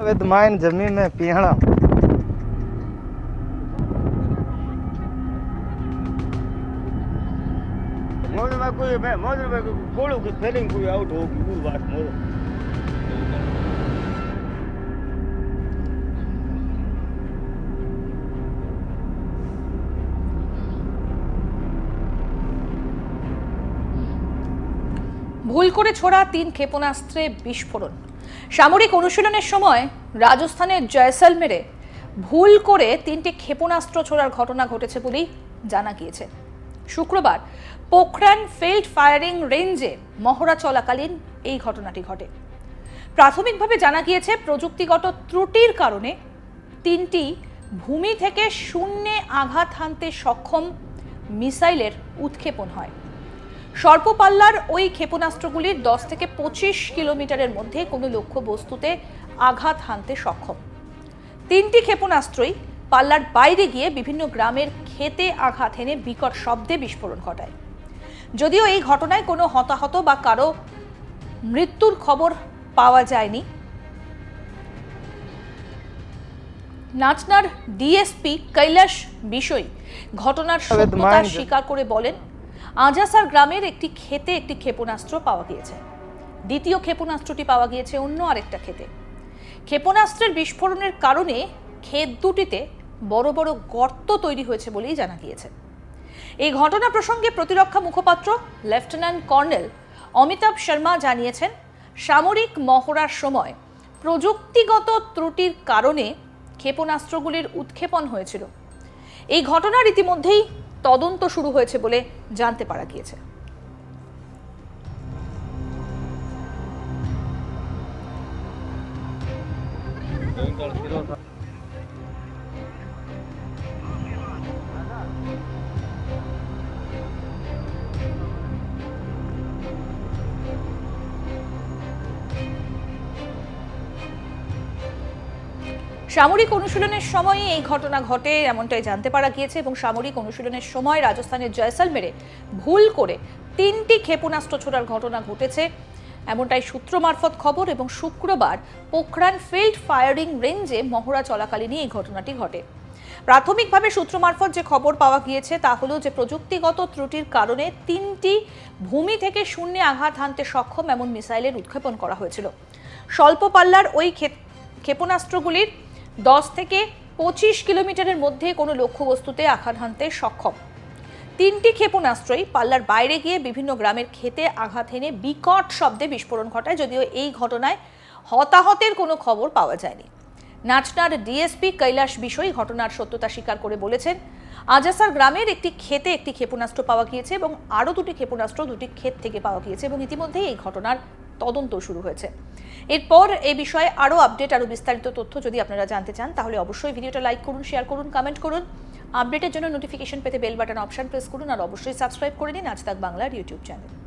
विद्यमान जमीन में पिहड़ा मोर में कोई मैं मोर में कोड़ू की फेलिंग कोई आउट होगी वो बात मोर ভুল করে ছোড়া 3 ক্ষেপণাস্ত্রে বিস্ফোরণ। সামরিক অনুশীলনের সময় রাজস্থানের জয়সলমেরে ভুল করে 3টি ক্ষেপণাস্ত্র ছোড়ার ঘটনা ঘটেছে বলেই জানা গিয়েছে। শুক্রবার পোখরান ফিল্ড ফায়ারিং রেঞ্জে মহড়া চলাকালীন এই ঘটনাটি ঘটে। প্রাথমিকভাবে জানা গিয়েছে প্রযুক্তিগত ত্রুটির কারণে 3টি ভূমি থেকে শূন্যে আঘাত হানতে সক্ষম মিসাইলের উৎক্ষেপণ হয়। স্বল্প পাল্লার ওই ক্ষেপণাস্ত্রগুলির 10 থেকে 25 কিলোমিটারের মধ্যে কোনো লক্ষ্য বস্তুতে আঘাত হানতে সক্ষম। 3টি ক্ষেপণাস্ত্রই পাল্লার বাইরে গিয়ে বিভিন্ন গ্রামের ক্ষেতে আঘাত হেনে বিকট শব্দে বিস্ফোরণ ঘটায়। যদিও এই ঘটনায় কোনো হতাহত বা কারো মৃত্যুর খবর পাওয়া যায়নি। নাচনার ডিএসপি কৈলাস বিষয় ঘটনার সত্যতা স্বীকার করে বলেন, আজাসার গ্রামের একটি ক্ষেতে একটি ক্ষেপণাস্ত্র পাওয়া গিয়েছে। দ্বিতীয় ক্ষেপণাস্ত্রটি পাওয়া গিয়েছে অন্য আরেকটা ক্ষেতে। ক্ষেপণাস্ত্রের বিস্ফোরণের কারণে ক্ষেত দুটিতে বড় বড় গর্ত তৈরি হয়েছে বলেই জানা গিয়েছে। এই ঘটনা প্রসঙ্গে প্রতিরক্ষা মুখপাত্র লেফটেন্যান্ট কর্নেল অমিতাভ শর্মা জানিয়েছেন, সামরিক মহড়ার সময় প্রযুক্তিগত ত্রুটির কারণে ক্ষেপণাস্ত্রগুলির উৎক্ষেপণ হয়েছিল। এই ঘটনার ইতিমধ্যেই তদন্ত শুরু হয়েছে বলে জানতে পারা গিয়েছে। সামরিক অনুশীলনের সময় এই ঘটনা ঘটে এমনটাই জানতে পারা গিয়েছে এবং সামরিক অনুশীলনের সময় রাজস্থানের জয়সলমেরে ভুল করে 3টি ক্ষেপণাস্ত্র ছোড়ার ঘটনা ঘটেছে এমনটাই সূত্র মারফত খবর। এবং শুক্রবার পোখরান ফিল্ড ফায়ারিং রেঞ্জে মহড়া চলাকালীনই এই ঘটনাটি ঘটে। প্রাথমিকভাবে সূত্র মারফত যে খবর পাওয়া গিয়েছে তা হলো যে প্রযুক্তিগত ত্রুটির কারণে 3টি ভূমি থেকে শূন্যে আঘাত হানতে সক্ষম এমন মিসাইলের উৎক্ষেপণ করা হয়েছিল। স্বল্প পাল্লার ওই ক্ষেপণাস্ত্রগুলির 10 থেকে 25 কিলোমিটারের মধ্যে কোনো লক্ষ্যবস্তুতে আঘাত হানতে সক্ষম। 3টি ক্ষেপণাস্ত্রই পাল্লার বাইরে গিয়ে বিভিন্ন গ্রামের ক্ষেতে আঘাত হেনে বিকট শব্দে বিস্ফোরণ ঘটায়। যদিও এই ঘটনায় হতাহতের কোনো খবর পাওয়া যায়নি। নাচনার ডিএসপি কৈলাস বিষয় ঘটনার সত্যতা স্বীকার করে বলেছেন, আজাসার গ্রামের একটি ক্ষেতে একটি ক্ষেপণাস্ত্র পাওয়া গিয়েছে এবং আরও 2টি ক্ষেপণাস্ত্র 2টি ক্ষেত থেকে পাওয়া গিয়েছে এবং ইতিমধ্যেই এই ঘটনার তদন্ত শুরু হয়েছে। এরপর এই বিষয়ে আরও আপডেট, আরও বিস্তারিত তথ্য যদি আপনারা জানতে চান তাহলে অবশ্যই ভিডিওটা লাইক করুন, শেয়ার করুন, কমেন্ট করুন। আপডেটের জন্য নোটিফিকেশন পেতে বেল বাটন অপশন প্রেস করুন আর অবশ্যই সাবস্ক্রাইব করে নিন আজ তাক বাংলার ইউটিউব চ্যানেল।